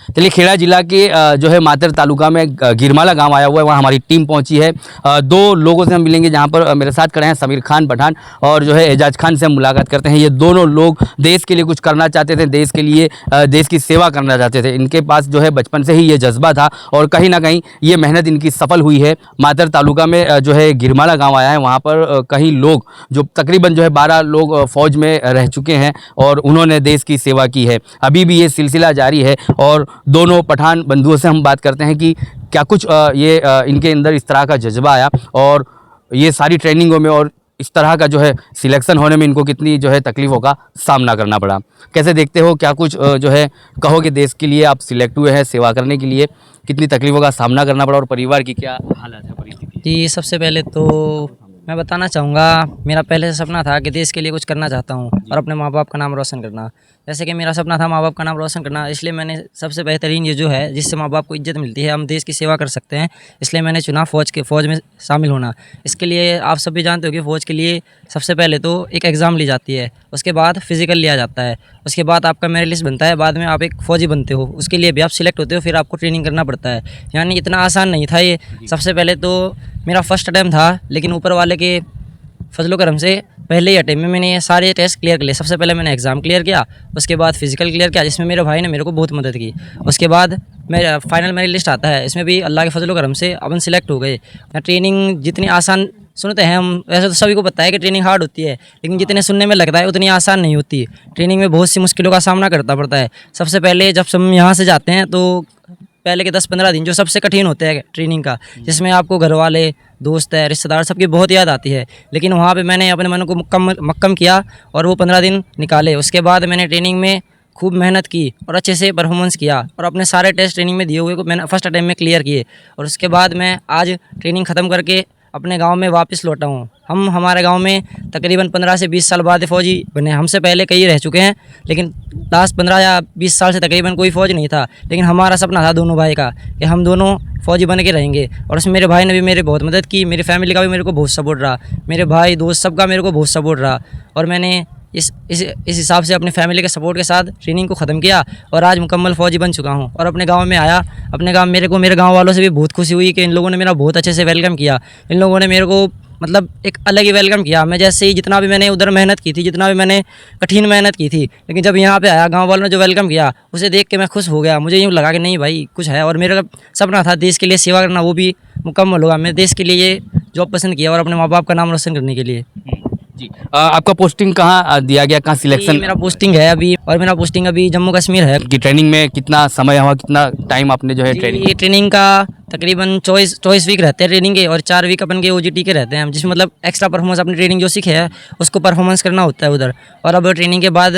चलिए, खेड़ा जिला के जो है मातर तालुका में गिरमाला गांव आया हुआ है, वहाँ हमारी टीम पहुंची है। दो लोगों से हम मिलेंगे, जहां पर मेरे साथ खड़े हैं समीर खान पठान और जो है एजाज खान से हम मुलाकात करते हैं। ये दोनों लोग देश के लिए कुछ करना चाहते थे, देश के लिए देश की सेवा करना चाहते थे। इनके पास जो है बचपन से ही ये जज्बा था और कहीं ना कहीं ये मेहनत इनकी सफल हुई है। मातर तालुका में जो है गिरमाला गाँव आया है, वहाँ पर कई लोग जो तकरीबन जो है 12 लोग फौज में रह चुके हैं और उन्होंने देश की सेवा की है। अभी भी ये सिलसिला जारी है और दोनों पठान बंधुओं से हम बात करते हैं कि क्या कुछ इनके अंदर इस तरह का जज्बा आया और ये सारी ट्रेनिंगों में और इस तरह का जो है सिलेक्शन होने में इनको कितनी जो है तकलीफ़ों का सामना करना पड़ा। कैसे देखते हो, क्या कुछ जो है कहोगे देश के लिए आप सिलेक्ट हुए हैं सेवा करने के लिए, कितनी तकलीफ़ों का सामना करना पड़ा और परिवार की क्या हालत है, परिस्थिति? जी, सबसे पहले तो मैं बताना चाहूँगा, मेरा पहले से सपना था कि देश के लिए कुछ करना चाहता हूँ और अपने माँ बाप का नाम रोशन करना। जैसे कि मेरा सपना था माँ बाप का नाम रोशन करना, इसलिए मैंने सबसे बेहतरीन ये जो है जिससे माँ बाप को इज्जत मिलती है, हम देश की सेवा कर सकते हैं, इसलिए मैंने चुना फ़ौज में शामिल होना। इसके लिए आप सभी जानते हो कि फ़ौज के लिए सबसे पहले तो एक एग्ज़ाम ली जाती है, उसके बाद फिज़िकल लिया जाता है, उसके बाद आपका मेरिट लिस्ट बनता है, बाद में आप एक फ़ौजी बनते हो, उसके लिए भी आप सिलेक्ट होते हो, फिर आपको ट्रेनिंग करना पड़ता है। यानी इतना आसान नहीं था ये। सबसे पहले तो मेरा फर्स्ट अटैम्प्ट था, लेकिन ऊपर वाले के फजलो करम से पहले ही अटैम्प्ट में मैंने ये सारे टेस्ट क्लियर कर लिए। सबसे पहले मैंने एग्ज़ाम क्लियर किया, उसके बाद फिजिकल क्लियर किया, जिसमें मेरे भाई ने मेरे को बहुत मदद की। उसके बाद मेरा फाइनल मेरिट लिस्ट आता है, इसमें भी अल्लाह के फजलो करम से अपन सिलेक्ट हो गए। ट्रेनिंग जितनी आसान सुनते हैं हम, वैसे तो सभी को पता है कि ट्रेनिंग हार्ड होती है, लेकिन जितने सुनने में लगता है उतनी आसान नहीं होती। ट्रेनिंग में बहुत सी मुश्किलों का सामना करना पड़ता है। सबसे पहले जब हम यहाँ से जाते हैं तो पहले के 10-15 दिन जो सबसे कठिन होते हैं ट्रेनिंग का, जिसमें आपको घर वाले, दोस्त है, रिश्तेदार सबकी बहुत याद आती है, लेकिन वहाँ पे मैंने अपने मन को मक्कम किया और वो 15 दिन निकाले। उसके बाद मैंने ट्रेनिंग में खूब मेहनत की और अच्छे से परफॉर्मेंस किया और अपने सारे टेस्ट ट्रेनिंग में दिए हुए को मैंने फर्स्ट अटैम्प्ट में क्लियर किए। और उसके बाद मैं आज ट्रेनिंग ख़त्म करके अपने गांव में वापस लौटा हूँ। हमारे गांव में तकरीबन 15 से 20 साल बाद फ़ौजी बने। हमसे पहले कई रह चुके हैं, लेकिन लास्ट 15 या 20 साल से तकरीबन कोई फ़ौज नहीं था। लेकिन हमारा सपना था दोनों भाई का कि हम दोनों फ़ौजी बन के रहेंगे, और उसमें मेरे भाई ने भी मेरे बहुत मदद की। मेरी फैमिली का भी मेरे को बहुत सपोर्ट रहा, मेरे भाई दोस्त सबका मेरे को बहुत सपोर्ट रहा। और मैंने इस हिसाब से अपनी फैमिली के सपोर्ट के साथ ट्रेनिंग को ख़त्म किया और आज मुकम्मल फ़ौजी बन चुका हूँ। और अपने गांव में आया, अपने गांव मेरे गांव वालों से भी बहुत खुशी हुई कि इन लोगों ने मेरा बहुत अच्छे से वेलकम किया। इन लोगों ने मेरे को मतलब एक अलग ही वेलकम किया। मैं जैसे ही जितना भी मैंने उधर मेहनत की थी, जितना भी मैंने कठिन मेहनत की थी, लेकिन जब यहाँ पे आया गांव वालों ने जो वेलकम किया उसे देख के मैं खुश हो गया। मुझे यूँ लगा कि नहीं भाई कुछ है, और मेरा सपना था देश के लिए सेवा करना, वो भी मुकम्मल होगा। मैं देश के लिए ये जॉब पसंद किया और अपने माँ बाप का नाम रोशन करने के लिए। जी, आपका पोस्टिंग कहाँ दिया गया, कहाँ सिलेक्शन? मेरा पोस्टिंग है अभी, और मेरा पोस्टिंग अभी जम्मू कश्मीर है। कि ट्रेनिंग में कितना समय हुआ, कितना टाइम आपने जो है ट्रेनिंग? ये ट्रेनिंग का तकरीबन 24 वीक रहते हैं ट्रेनिंग के, और 4 वीक अपन के OJT के रहते हैं, जिसमें मतलब एक्स्ट्रा परफॉर्मेंस अपनी ट्रेनिंग जो सीखे है उसको परफॉर्मेंस करना होता है उधर। और अब ट्रेनिंग के बाद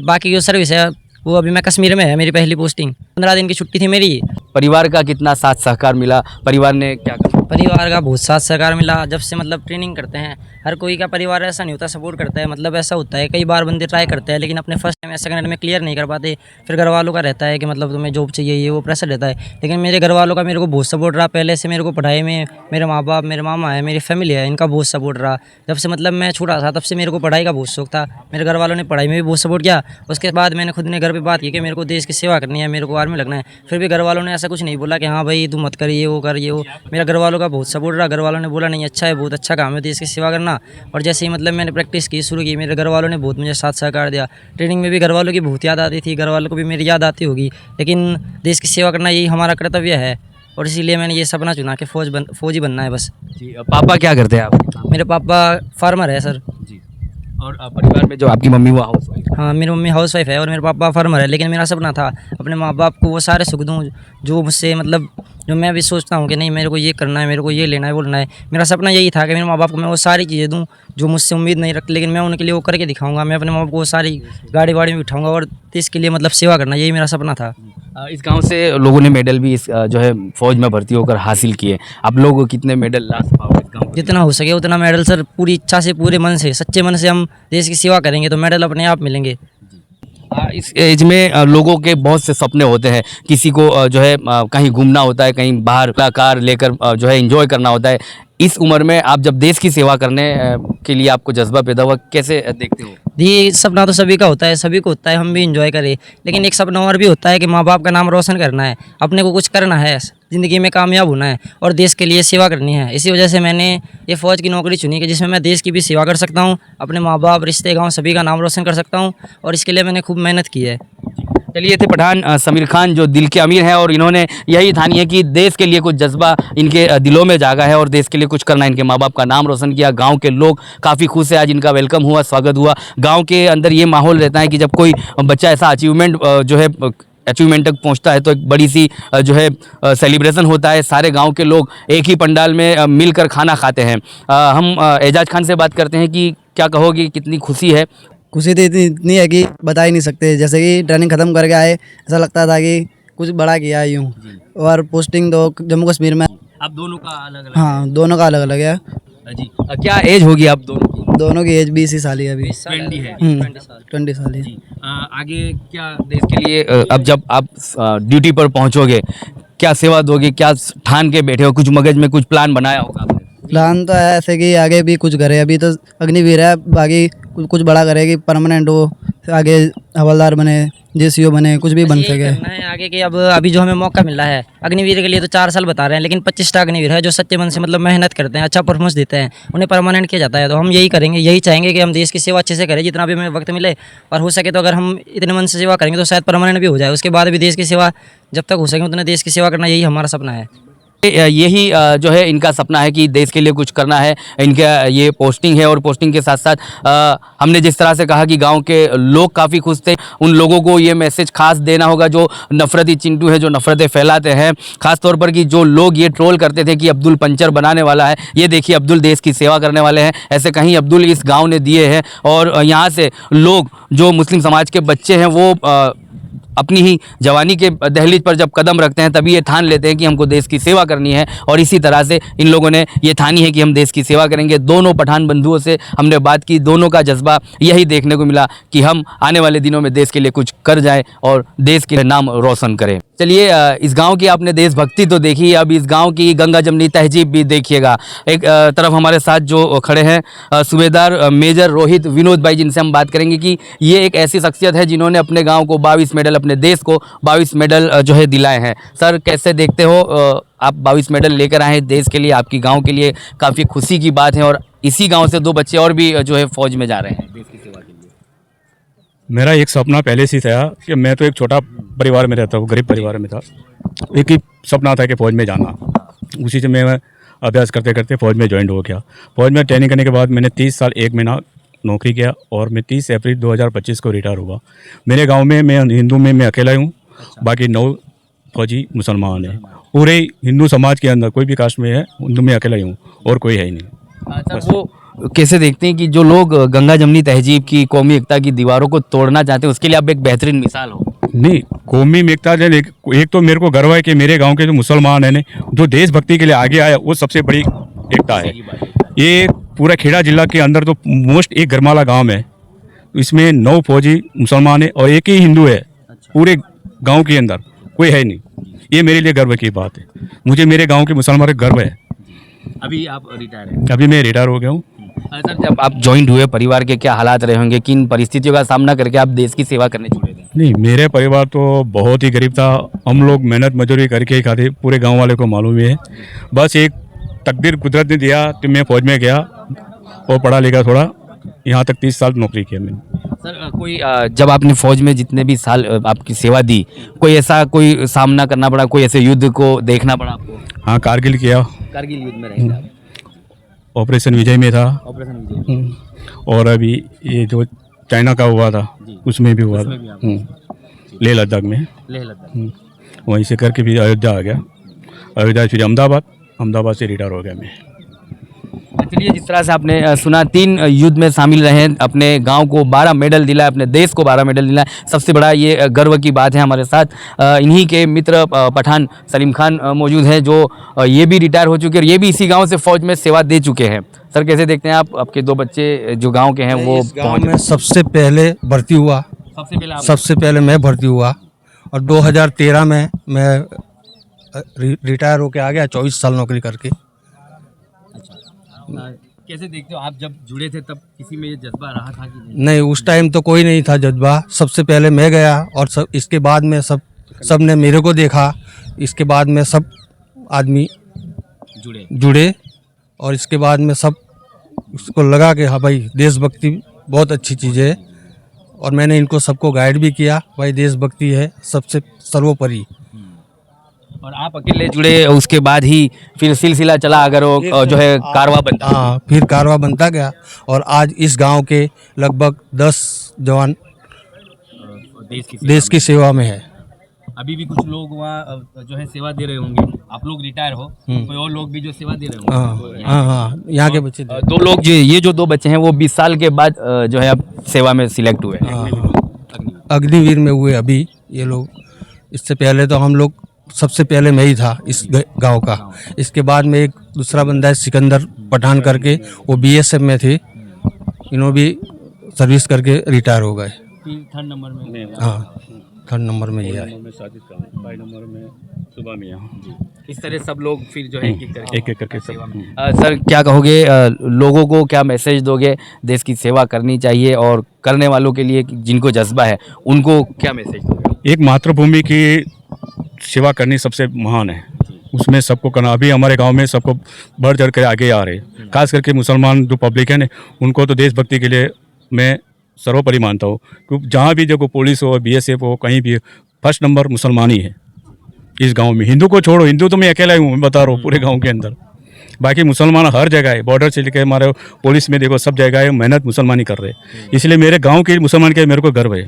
बाकी जो सर्विस है वो अभी मैं कश्मीर में है, मेरी पहली पोस्टिंग। 15 दिन की छुट्टी थी मेरी। परिवार का कितना साथ सहकार मिला, परिवार ने क्या कहा? परिवार का बहुत साथ सहकार मिला। जब से मतलब ट्रेनिंग करते हैं, हर कोई का परिवार ऐसा नहीं होता सपोर्ट करता है, मतलब ऐसा होता है कई बार बंदे ट्राई करते हैं लेकिन अपने फर्स्ट टाइम या सेकंड में क्लियर नहीं कर पाते। फिर घर वालों का रहता है कि मतलब तुम्हें जॉब चाहिए, ये वो प्रेशर रहता है, लेकिन मेरे घर वालों का मेरे को बहुत सपोर्ट रहा। पहले से मेरे को पढ़ाई में मेरे माँ बाप, मेरे मामा है, मेरी फैमिली है, इनका बहुत सपोर्ट रहा। जब से मतलब मैं छोटा था तब से मेरे को पढ़ाई का बहुत शौक था, मेरे घर वालों ने पढ़ाई में भी बहुत सपोर्ट किया। उसके बाद मैंने खुद ने घर पर बात की कि मेरे को देश की सेवा करनी है, मेरे को आर्मी लगना है। फिर भी घर वालों ने ऐसा कुछ नहीं बोला कि हाँ भाई तू मत कर ये वो कर ये वो। मेरा घर वालों का बहुत सपोर्ट रहा। घर वालों ने बोला नहीं अच्छा है, बहुत अच्छा काम है देश की सेवा करना। और जैसे ही मतलब मैंने प्रैक्टिस की शुरू की, मेरे घर वालों ने बहुत मुझे साथ सहकार दिया। ट्रेनिंग में भी घर वालों की बहुत याद आती थी, घर वालों को भी मेरी याद आती होगी, लेकिन देश की सेवा करना यही हमारा कर्तव्य है और इसीलिए मैंने ये सपना चुना कि फ़ौजी बनना है बस। जी, पापा क्या करते हैं आप? मेरे पापा फार्मर है सर। जी, और परिवार में जो आपकी मम्मी वो हाउस वाइफ? हाँ, मेरी मम्मी हाउस वाइफ है और मेरे पापा फार्मर है, लेकिन मेरा सपना था अपने माँ बाप को वो सारे सुख दूँ जो मुझसे मतलब जो मैं भी सोचता हूँ कि नहीं मेरे को ये करना है, मेरे को ये लेना है, वो लेना है। मेरा सपना यही था कि मेरे माँ बाप को मैं वो सारी चीज़ें दूँ जो मुझसे उम्मीद नहीं रखते, लेकिन मैं उनके लिए वो करके दिखाऊंगा। मैं अपने माँ बाप को वो सारी गाड़ी वाड़ी में बिठाऊंगा और देश के लिए मतलब सेवा करना, यही मेरा सपना था। इस गांव से लोगों ने मेडल भी इस जो है फौज में भर्ती होकर हासिल किए। आप लोग कितने मेडल ला पाओगे इस गांव? जितना हो सके उतना मेडल सर, पूरी इच्छा से, पूरे मन से, सच्चे मन से हम देश की सेवा करेंगे तो मेडल अपने आप मिलेंगे। इस एज में लोगों के बहुत से सपने होते हैं। किसी को जो है कहीं घूमना होता है, कहीं बाहर कार लेकर जो है एंजॉय करना होता है। इस उम्र में आप जब देश की सेवा करने के लिए आपको जज्बा पैदा हुआ, कैसे देखते हो? ये सपना तो सभी का होता है, सभी को होता है, हम भी इंजॉय करें, लेकिन एक सपना और भी होता है कि माँ बाप का नाम रोशन करना है, अपने को कुछ करना है, ज़िंदगी में कामयाब होना है और देश के लिए सेवा करनी है। इसी वजह से मैंने ये फ़ौज की नौकरी चुनी कि जिसमें मैं देश की भी सेवा कर सकता हूँ, अपने माँ बाप, रिश्ते, गाँव सभी का नाम रोशन कर सकता हूँ और इसके लिए मैंने खूब मेहनत की है। चलिए थे पठान समीर खान जो दिल के अमीर हैं और इन्होंने यही ठानी है कि देश के लिए कुछ जज्बा इनके दिलों में जागा है और देश के लिए कुछ करना है। इनके माँ बाप का नाम रोशन किया, गांव के लोग काफ़ी खुश है, आज इनका वेलकम हुआ, स्वागत हुआ। गांव के अंदर ये माहौल रहता है कि जब कोई बच्चा ऐसा अचीवमेंट जो है अचीवमेंट तक पहुंचता है तो एक बड़ी सी जो है सेलिब्रेशन होता है, सारे गांव के लोग एक ही पंडाल में मिलकर खाना खाते हैं। हम एजाज खान से बात करते हैं कि क्या कहोगे, कितनी खुशी है? खुशी तो इतनी है कि बता ही नहीं सकते। जैसे कि ट्रेनिंग ख़त्म करके आए, ऐसा लगता था कि कुछ बड़ा किया है यूँ। और पोस्टिंग तो जम्मू कश्मीर में। आप दोनों का अलग अलग? हाँ, दोनों का अलग अलग है। जी। क्या एज होगी आप दोनों की? दोनों की एज 20 ही साल ही है अभी। 20 है। 20 साल ही। जी। आगे क्या देश के लिए अब जब आप ड्यूटी पर पहुंचोगे क्या सेवा दोगे, क्या ठान के बैठे हो, कुछ मगज में कुछ प्लान बनाया होगा आपने? प्लान तो है ऐसे कि आगे भी कुछ करे। अभी तो अग्निवीर है, बाकी कुछ बड़ा करे कि परमानेंट हो, आगे हवलदार बने, जेसीओ बने, कुछ भी बन यही सके। करना है आगे कि अब अभी जो हमें मौका मिला है अग्निवीर के लिए तो 4 साल बता रहे हैं, लेकिन 25 अग्निवीर है जो सच्चे मन से मतलब मेहनत करते हैं, अच्छा परफॉर्मेंस देते हैं, उन्हें परमानेंट किया जाता है। तो हम यही करेंगे, यही चाहेंगे कि हम देश की सेवा अच्छे से करें जितना भी हमें वक्त मिले, और हो सके तो अगर हम इतने मन से सेवा करेंगे तो शायद परमानेंट भी हो जाए। उसके बाद भी देश की सेवा जब तक हो सके उतने देश की सेवा करना, यही हमारा सपना है। यही जो है इनका सपना है कि देश के लिए कुछ करना है। इनका ये पोस्टिंग है और पोस्टिंग के साथ साथ हमने जिस तरह से कहा कि गांव के लोग काफ़ी खुश थे, उन लोगों को ये मैसेज खास देना होगा जो नफरती चिंटू है, जो नफरतें फैलाते हैं, खास तौर पर कि जो लोग ये ट्रोल करते थे कि अब्दुल पंचर बनाने वाला है, ये देखिए अब्दुल देश की सेवा करने वाले हैं। ऐसे कहीं अब्दुल इस गाँव ने दिए हैं और यहाँ से लोग जो मुस्लिम समाज के बच्चे हैं वो अपनी ही जवानी के दहलीज पर जब कदम रखते हैं तभी ये ठान लेते हैं कि हमको देश की सेवा करनी है, और इसी तरह से इन लोगों ने ये ठानी है कि हम देश की सेवा करेंगे। दोनों पठान बंधुओं से हमने बात की, दोनों का जज्बा यही देखने को मिला कि हम आने वाले दिनों में देश के लिए कुछ कर जाएं और देश के नाम रोशन करें। चलिए इस गांव की आपने देशभक्ति तो देखी, अब इस गांव की गंगा जमनी तहजीब भी देखिएगा। एक तरफ हमारे साथ जो खड़े हैं सूबेदार मेजर रोहित विनोद भाई, जिनसे हम बात करेंगे कि ये एक ऐसी शख्सियत है जिन्होंने अपने गांव को 22 मेडल, अपने देश को 22 मेडल जो है दिलाए हैं। सर कैसे देखते हो, आप 22 मेडल लेकर आए हैं देश के लिए, आपकी गाँव के लिए काफ़ी खुशी की बात है, और इसी गाँव से 2 बच्चे और भी जो है फौज में जा रहे हैं देश की सेवा के लिए। मेरा एक सपना पहले से था कि मैं तो एक छोटा परिवार में रहता हूँ, गरीब परिवार में था। एक ही सपना था कि फ़ौज में जाना, उसी से मैं अभ्यास करते करते फ़ौज में ज्वाइन हो गया। फ़ौज में ट्रेनिंग करने के बाद मैंने 30 साल 1 महीना नौकरी किया और मैं 30 अप्रैल 2025 को रिटायर हुआ। मेरे गांव में मैं हिंदू में मैं अकेला हूँ, बाकी 9 फौजी मुसलमान हैं। पूरे हिंदू समाज के अंदर कोई भी कास्ट में है, हिंदू में अकेला ही हूँ और कोई है ही नहीं। अच्छा, वो कैसे देखते हैं कि जो लोग गंगा जमनी तहजीब की, कौमी एकता की दीवारों को तोड़ना चाहते हैं, उसके लिए आप एक बेहतरीन मिसाल हो। नहीं, कौमी एकता एक तो मेरे को गर्व है कि मेरे गांव के जो मुसलमान हैं जो देशभक्ति के लिए आगे आया, वो सबसे बड़ी एकता है। ये पूरा खेड़ा जिला के अंदर तो मोस्ट एक गरमाला गांव है, इसमें 9 फौजी मुसलमान है और एक ही हिंदू है। पूरे गांव के अंदर कोई है नहीं। ये मेरे लिए गर्व की बात है, मुझे मेरे गांव के मुसलमान का गर्व है। अभी आप रिटायर हैं? अभी मैं रिटायर हो गया हूँ। सर जब आप ज्वाइन हुए, परिवार के क्या हालात रहे होंगे, किन परिस्थितियों का सामना करके आप देश की सेवा करने जुड़े थे? नहीं, मेरे परिवार तो बहुत ही गरीब था, हम लोग मेहनत मजदूरी करके ही खाते, पूरे गांव वाले को मालूम ही है। बस एक तकदीर कुदरत ने दिया तो मैं फौज में गया और पढ़ा लिखा थोड़ा, यहाँ तक 30 साल नौकरी किया मैंने। सर कोई जब आपने फौज में जितने भी साल आपकी सेवा दी, कोई ऐसा कोई सामना करना पड़ा, कोई ऐसे युद्ध को देखना पड़ा आपको? हाँ, कारगिल किया, कारगिल युद्ध में रहे आप? ऑपरेशन विजय में था, ऑपरेशन विजय। और अभी ये जो चाइना का हुआ था उसमें भी हुआ था, लेह लद्दाख में। लेह लद्दाख वहीं से करके भी अयोध्या आ गया, अयोध्या फिर अहमदाबाद से रिटायर हो गया मैं। चलिए, जिस तरह से आपने सुना 3 युद्ध में शामिल रहे, अपने गांव को 12 मेडल दिलाए, अपने देश को 12 मेडल दिलाए, सबसे बड़ा ये गर्व की बात है। हमारे साथ इन्हीं के मित्र पठान सलीम खान मौजूद हैं जो ये भी रिटायर हो चुके हैं और ये भी इसी गांव से फौज में सेवा दे चुके हैं। सर कैसे देखते हैं आप, आपके 2 बच्चे जो गाँव के हैं वो गाँव में सबसे पहले भर्ती हुआ, सबसे पहले मैं भर्ती हुआ और 2013 में मैं रिटायर होके आ गया, 24 साल नौकरी करके। कैसे देखते हो, आप जब जुड़े थे तब किसी में ये जज्बा रहा था कि नहीं? नहीं, उस टाइम तो कोई नहीं था जज्बा। सबसे पहले मैं गया और सब इसके बाद में सब ने मेरे को देखा। इसके बाद में सब आदमी जुड़े और इसके बाद में सब उसको लगा कि हाँ भाई देशभक्ति बहुत अच्छी चीज़ है। और मैंने इनको सबको गाइड भी किया, भाई देशभक्ति है सबसे सर्वोपरि। और आप अकेले जुड़े, उसके बाद ही फिर सिलसिला चला अगर वो जो है कारवा बनता। हाँ, फिर कारवा बनता गया और आज इस गांव के लगभग 10 जवान देश की सेवा में है। अभी भी कुछ लोग वहाँ जो है सेवा दे रहे होंगे, आप लोग रिटायर हो, कोई और लोग भी जो सेवा दे रहे होंगे। हाँ, यहाँ के बच्चे दो लोग जो ये जो दो बच्चे हैं वो 20 साल के बाद जो है अब सेवा में सिलेक्ट हुए हैं। अग्निवीर में हुए अभी ये लोग। इससे पहले तो हम लोग, सबसे पहले मैं ही था इस गांव का। इसके बाद में एक दूसरा बंदा है सिकंदर पठान करके, वो बीएसएफ में थे। इन्होंने भी सर्विस करके रिटायर हो गए। थर्ड नंबर में, हाँ, 3rd नंबर में ये है। इस तरह सब लोग फिर जो है एक एक करके सब। सर क्या कहोगे, लोगों को क्या मैसेज दोगे? देश की सेवा करनी चाहिए और करने वालों के लिए जिनको जज्बा है उनको क्या मैसेज दोगे? एक मातृभूमि की सेवा करनी सबसे महान है, उसमें सबको करना। अभी हमारे गांव में सबको बढ़ चढ़ कर आगे आ रहे हैं, खास करके मुसलमान जो पब्लिक है ना, उनको तो देशभक्ति के लिए मैं सर्वोपरि मानता हूँ। क्योंकि जहाँ भी जो पुलिस हो, बीएसएफ हो, कहीं भी फर्स्ट नंबर मुसलमान ही है इस गांव में। हिंदू को छोड़ो, हिंदू तो मैं अकेला ही हूँ, मैं बता रहा हूँ पूरे गांव के अंदर। बाकी मुसलमान हर जगह है, बॉर्डर से लेकर हमारे पुलिस में देखो सब जगह है, मेहनत मुसलमान ही कर रहे हैं। इसलिए मेरे गाँव के मुसलमान के मेरे को गर्व है।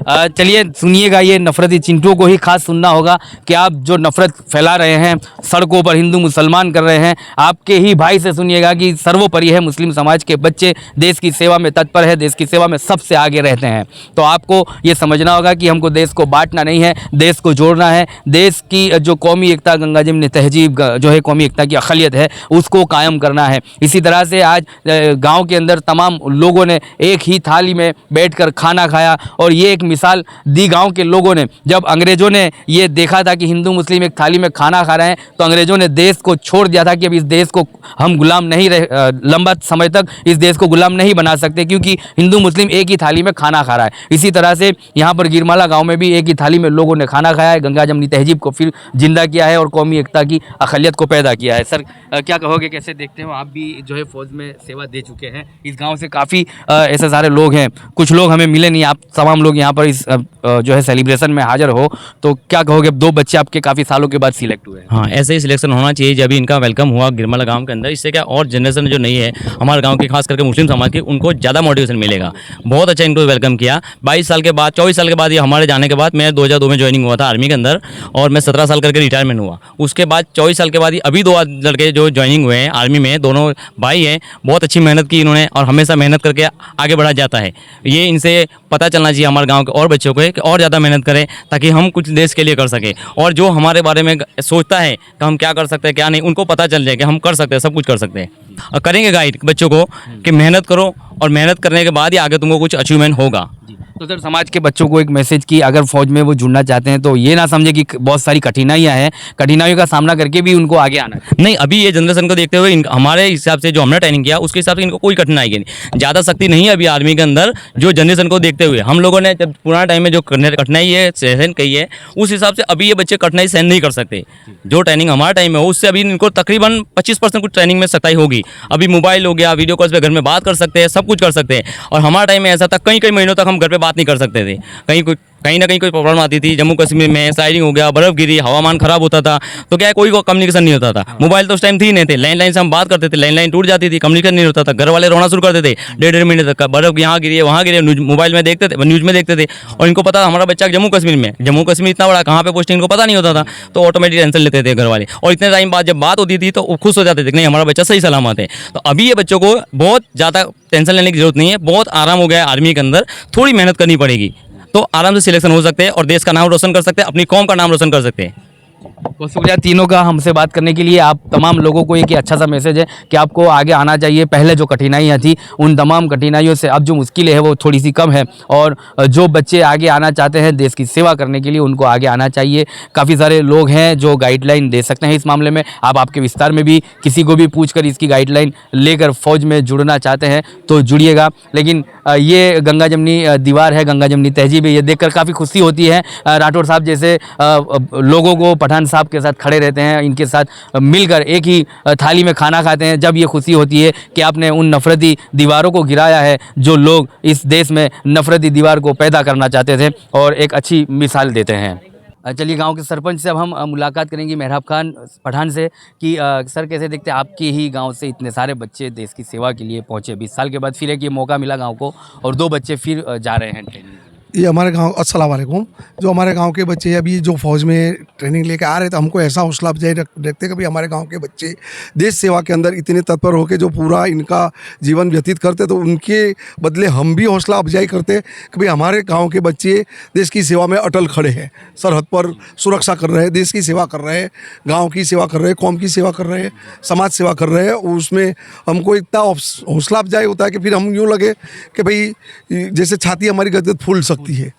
चलिए सुनिएगा, ये नफरती चिंटुओं को ही खास सुनना होगा कि आप जो नफरत फैला रहे हैं, सड़कों पर हिंदू मुसलमान कर रहे हैं, आपके ही भाई से सुनिएगा कि सर्वोपरि है, मुस्लिम समाज के बच्चे देश की सेवा में तत्पर है, देश की सेवा में सबसे आगे रहते हैं। तो आपको ये समझना होगा कि हमको देश को बांटना नहीं है, देश को जोड़ना है। देश की जो कौमी एकता, गंगा जमुनी तहजीब जो है कौमी एकता की अखिलियत है, उसको कायम करना है। इसी तरह से आज गाँव के अंदर तमाम लोगों ने एक ही थाली में बैठकर खाना खाया और ये एक मिसाल दी गांव के लोगों ने। जब अंग्रेजों ने ये देखा था कि हिंदू मुस्लिम एक थाली में खाना खा रहे हैं, तो अंग्रेजों ने देश को छोड़ दिया था कि अब इस देश को हम गुलाम नहीं रह, लंबा समय तक इस देश को गुलाम नहीं बना सकते, क्योंकि हिंदू मुस्लिम एक ही थाली में खाना खा रहा है। इसी तरह से यहाँ पर गिरमाला गाँव में भी एक ही थाली में लोगों ने खाना खाया है, गंगा जमुनी तहजीब को फिर जिंदा किया है और कौमी एकता की अखिलियत को पैदा किया है। सर क्या कहोगे, कैसे देखते हो? आप भी जो है फौज में सेवा दे चुके हैं, इस गाँव से काफ़ी ऐसे सारे लोग हैं, कुछ लोग हमें मिले नहीं, आप तमाम लोग यहाँ पर इस जो है सेलिब्रेशन में हाजिर हो, तो क्या कहोगे? दो बच्चे आपके काफ़ी सालों के बाद सिलेक्ट हुए हैं। हाँ, ऐसे ही सिलेक्शन होना चाहिए। जब भी इनका वेलकम हुआ गिरमाला गांव के अंदर, इससे क्या और जनरेशन जो नहीं है हमारे गांव की, खास करके मुस्लिम समाज की, उनको ज़्यादा मोटिवेशन मिलेगा। बहुत अच्छा इनको वेलकम किया। 22 साल के बाद, 24 साल के बाद ये हमारे जाने के बाद, मैं 2002 में ज्वाइनिंग हुआ था आर्मी के अंदर और मैं 17 साल करके रिटायरमेंट हुआ। उसके बाद 24 साल के बाद अभी 2 लड़के जो ज्वाइनिंग हुए हैं आर्मी में, दोनों भाई हैं। बहुत अच्छी मेहनत की इन्होंने और हमेशा मेहनत करके आगे बढ़ा जाता है। ये इनसे पता चलना चाहिए हमारे गाँव के और बच्चों को कि और ज़्यादा मेहनत करें ताकि हम कुछ देश के लिए कर सकें। और जो हमारे बारे में सोचता है कि हम क्या कर सकते हैं क्या नहीं, उनको पता चल जाए कि हम कर सकते हैं, सब कुछ कर सकते हैं। और करेंगे गाइड बच्चों को कि मेहनत करो और मेहनत करने के बाद ही आगे तुमको कुछ अचीवमेंट होगा। तो सर समाज के बच्चों को एक मैसेज कि अगर फौज में वो जुड़ना चाहते हैं तो ये ना समझे कि बहुत सारी कठिनाइयाँ हैं, कठिनाइयों का सामना करके भी उनको आगे आना है। नहीं, अभी ये जनरेशन को देखते हुए हमारे हिसाब से जो हमने ट्रेनिंग किया उसके हिसाब से इनको कोई कठिनाई नहीं, ज़्यादा सख्ती नहीं है अभी आर्मी के अंदर। जो जनरेशन को देखते हुए हम लोगों ने जब पुराने टाइम में जो कठिनाई है सहन की है, उस हिसाब से अभी ये बच्चे कठिनाई सहन नहीं कर सकते। जो ट्रेनिंग हमारा टाइम है उससे अभी इनको तकरीबन 25% कुछ ट्रेनिंग में सख्ताई होगी। अभी मोबाइल हो गया, वीडियो कॉल्स पे घर में बात कर सकते हैं, सब कुछ कर सकते हैं। और हमारा टाइम में ऐसा था कई महीनों तक हम घर पे बात नहीं कर सकते थे। कहीं ना कहीं कोई प्रॉब्लम आती थी, जम्मू कश्मीर में साइडिंग हो गया, बर्फ गिरी, हवामान खराब होता था, तो क्या है कोई कम्युनिकेशन नहीं होता था। मोबाइल तो उस टाइम थी ही नहीं थे, लैंडलाइन से हम बात करते थे, लैंडलाइन टूट जाती थी, कम्युनिकेशन नहीं होता था। घर वाले रोना शुरू करते थे 1.5 महीने तक, बर्फ यहाँ गिरी है वहाँ गिरी, मोबाइल में देखते थे, न्यूज़ में देखते थे। और इनको पता हमारा बच्चा जम्मू कश्मीर में, जम्मू कश्मीर इतना बड़ा कहाँ पे पोस्टिंग इनको पता नहीं होता था, तो ऑटोमेटिक टेंशन लेते थे घर वाले। और इतने टाइम बाद जब बात होती थी तो खुश हो जाते थे नहीं हमारा बच्चा सही सलामत है। तो अभी ये बच्चों को बहुत ज़्यादा टेंशन लेने की जरूरत नहीं है, बहुत आराम हो गया है आर्मी के अंदर। थोड़ी मेहनत करनी पड़ेगी तो आराम से सिलेक्शन हो सकते हैं और देश का नाम रोशन कर सकते हैं, अपनी कौम का नाम रोशन कर सकते हैं। बहुत शुक्रिया तीनों का हमसे बात करने के लिए। आप तमाम लोगों को एक अच्छा सा मैसेज है कि आपको आगे आना चाहिए। पहले जो कठिनाइयाँ थी उन तमाम कठिनाइयों से अब जो मुश्किलें हैं वो थोड़ी सी कम है, और जो बच्चे आगे आना चाहते हैं देश की सेवा करने के लिए उनको आगे आना चाहिए। काफ़ी सारे लोग हैं जो गाइडलाइन दे सकते हैं इस मामले में। आप आपके विस्तार में भी किसी को भी पूछ कर इसकी गाइडलाइन लेकर फौज में जुड़ना चाहते हैं तो जुड़िएगा। लेकिन ये गंगा जमनी दीवार है, गंगा जमनी तहजीब है, ये देखकर काफ़ी खुशी होती है। राठौड़ साहब जैसे लोगों को पठान साहब के साथ खड़े रहते हैं, इनके साथ मिलकर एक ही थाली में खाना खाते हैं, जब ये खुशी होती है कि आपने उन नफरती दीवारों को गिराया है जो लोग इस देश में नफरती दीवार को पैदा करना चाहते थे, और एक अच्छी मिसाल देते हैं। चलिए गांव के सरपंच से अब हम मुलाकात करेंगे, मेहराब खान पठान से, कि सर कैसे देखते हैं आपके ही गांव से इतने सारे बच्चे देश की सेवा के लिए पहुंचे। 20 साल के बाद फिर एक ये मौका मिला गांव को, और 2 बच्चे फिर जा रहे हैं ट्रेनिंग। ये हमारे गांव, अस्सलाम वालेकुम, जो हमारे गांव के बच्चे अभी जो फौज में ट्रेनिंग लेके आ रहे थे, हमको ऐसा हौसला अफजाई रखते कि भाई हमारे गांव के बच्चे देश सेवा के अंदर इतने तत्पर होकर जो पूरा इनका जीवन व्यतीत करते, तो उनके बदले हम भी हौसला अफजाई करते कि भाई हमारे गांव के बच्चे देश की सेवा में अटल खड़े हैं, सरहद पर सुरक्षा कर रहे हैं, देश की सेवा कर रहे हैं, गाँव की सेवा कर रहे हैं, कौम की सेवा कर रहे हैं, समाज सेवा कर रहे हैं। उसमें हमको इतना हौसला अफजाई होता है कि फिर हम यूँ लगे कि भाई जैसे छाती हमारी गदगद फूल सकती है।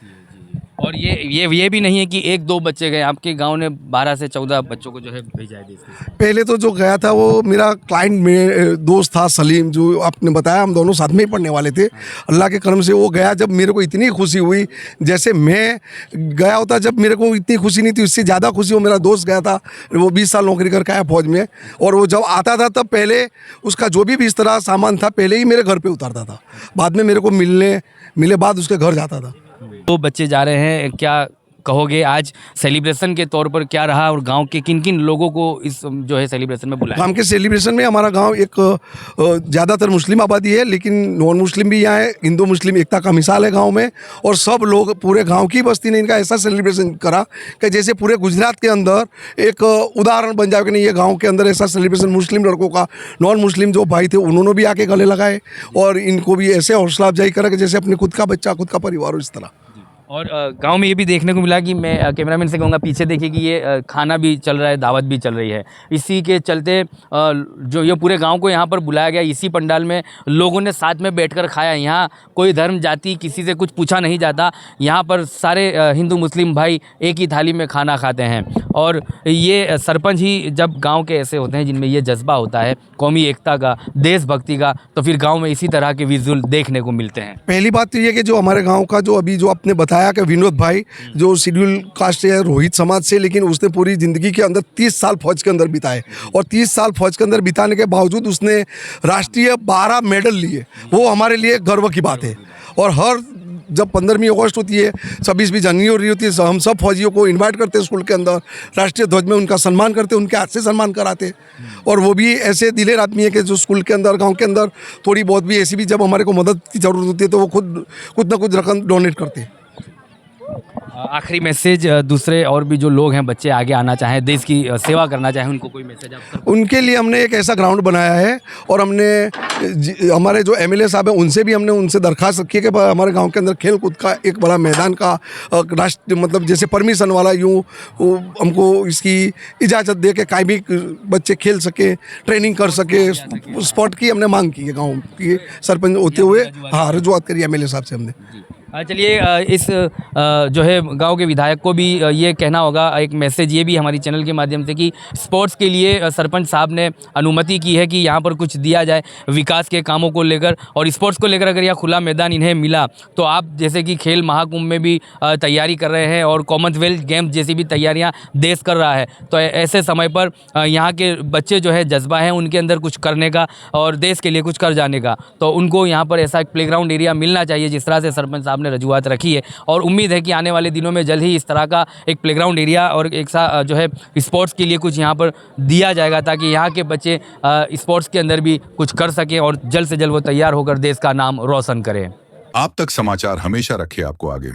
और ये भी नहीं है कि 1-2 बच्चे गए, आपके गांव ने 12 से 14 बच्चों को जो है भेजा है देश में। पहले तो जो गया था वो मेरा क्लाइंट में दोस्त था सलीम, जो आपने बताया, हम दोनों साथ में ही पढ़ने वाले थे। अल्लाह के करम से वो गया, जब मेरे को इतनी खुशी हुई, जैसे मैं गया होता जब मेरे को इतनी खुशी नहीं थी, उससे ज़्यादा खुशी वो मेरा दोस्त गया था, वो 20 साल नौकरी करके आया फौज में, और वो जब आता था तब पहले उसका जो भी इस तरह सामान था पहले ही मेरे घर पर उतारता था, बाद में मेरे को मिले बाद उसके घर जाता था। 2 बच्चे जा रहे हैं, क्या कहोगे आज सेलिब्रेशन के तौर पर क्या रहा, और गांव के किन किन लोगों को इस जो है सेलिब्रेशन में बुलाया? गांव के सेलिब्रेशन में हमारा गांव एक ज़्यादातर मुस्लिम आबादी है, लेकिन नॉन मुस्लिम भी यहाँ है, हिंदू मुस्लिम एकता का मिसाल है गांव में, और सब लोग पूरे गांव की बस्ती ने इनका ऐसा सेलिब्रेशन करा कि जैसे पूरे गुजरात के अंदर एक उदाहरण बन जाए कि नहीं, ये गाँव के अंदर ऐसा सेलिब्रेशन मुस्लिम लड़कों का, नॉन मुस्लिम जो भाई थे उन्होंने भी आके गले लगाए, और इनको भी ऐसे हौसला अफजाई करा कि जैसे अपने खुद का बच्चा, खुद का परिवार हो, इस तरह। और गांव में ये भी देखने को मिला कि मैं कैमरामैन से कहूँगा पीछे देखिए कि ये खाना भी चल रहा है, दावत भी चल रही है। इसी के चलते जो ये पूरे गांव को यहाँ पर बुलाया गया, इसी पंडाल में लोगों ने साथ में बैठकर खाया। यहाँ कोई धर्म जाति किसी से कुछ पूछा नहीं जाता, यहाँ पर सारे हिंदू मुस्लिम भाई एक ही थाली में खाना खाते हैं। और ये सरपंच ही जब गाँव के ऐसे होते हैं जिनमें ये जज्बा होता है कौमी एकता का, देशभक्ति का, तो फिर गाँव में इसी तरह के विजुअल देखने को मिलते हैं। पहली बात तो ये कि जो हमारे गांव का जो अभी जो आपने बताया कि विनोद भाई जो शेड्यूल कास्ट है, रोहित समाज से, लेकिन उसने पूरी ज़िंदगी के अंदर 30 साल फौज के अंदर बिताए, और 30 साल फौज के अंदर बिताने के बावजूद उसने राष्ट्रीय 12 मेडल लिए, वो हमारे लिए गर्व की बात है। और हर जब 15वीं अगस्त होती है, 26वीं जनवरी हो रही होती है, हम सब फौजियों को इनवाइट करते हैं स्कूल के अंदर, राष्ट्रीय ध्वज में उनका सम्मान करते, उनके हाथ से सम्मान कराते। और वो भी ऐसे दिलेर आदमी है कि जो स्कूल के अंदर, गांव के अंदर थोड़ी बहुत भी ऐसी भी जब हमारे को मदद की ज़रूरत होती है तो वो खुद ना कुछ रकम डोनेट करते हैं। आखिरी मैसेज दूसरे और भी जो लोग हैं, बच्चे आगे आना चाहें, देश की सेवा करना चाहें, उनको कोई मैसेज आप? उनके लिए हमने एक ऐसा ग्राउंड बनाया है, और हमने हमारे जो एमएलए साहब हैं उनसे भी हमने उनसे दरख्वास्त रखी है कि हमारे गांव के अंदर खेल कूद का एक बड़ा मैदान का राष्ट्र मतलब जैसे परमिशन वाला यूँ हमको इसकी इजाज़त दे के कायमी बच्चे खेल सके, ट्रेनिंग कर सके, स्पोर्ट की हमने मांग की है गाँव की सरपंच होते हुए। हाँ, रजूआत करी एमएलए साहब से हमने। चलिए इस जो है गांव के विधायक को भी ये कहना होगा, एक मैसेज ये भी हमारी चैनल के माध्यम से, कि स्पोर्ट्स के लिए सरपंच साहब ने अनुमति की है कि यहाँ पर कुछ दिया जाए विकास के कामों को लेकर, और स्पोर्ट्स को लेकर अगर यह खुला मैदान इन्हें मिला तो आप जैसे कि खेल महाकुंभ में भी तैयारी कर रहे हैं, और कॉमनवेल्थ गेम्स जैसी भी तैयारियाँ देश कर रहा है, तो ऐसे समय पर यहाँ के बच्चे जो है जज्बा है उनके अंदर कुछ करने का और देश के लिए कुछ कर जाने का, तो उनको यहाँ पर ऐसा एक प्लेग्राउंड एरिया मिलना चाहिए जिस तरह से सरपंच साहब ने रजूआत रखी है। और उम्मीद है कि आने वाले दिनों में जल्द ही इस तरह का एक प्लेग्राउंड एरिया और एक सा जो है स्पोर्ट्स के लिए कुछ यहाँ पर दिया जाएगा, ताकि यहाँ के बच्चे स्पोर्ट्स के अंदर भी कुछ कर सकें और जल्द से जल्द वो तैयार होकर देश का नाम रोशन करें। आप तक समाचार हमेशा रखे आपको आगे।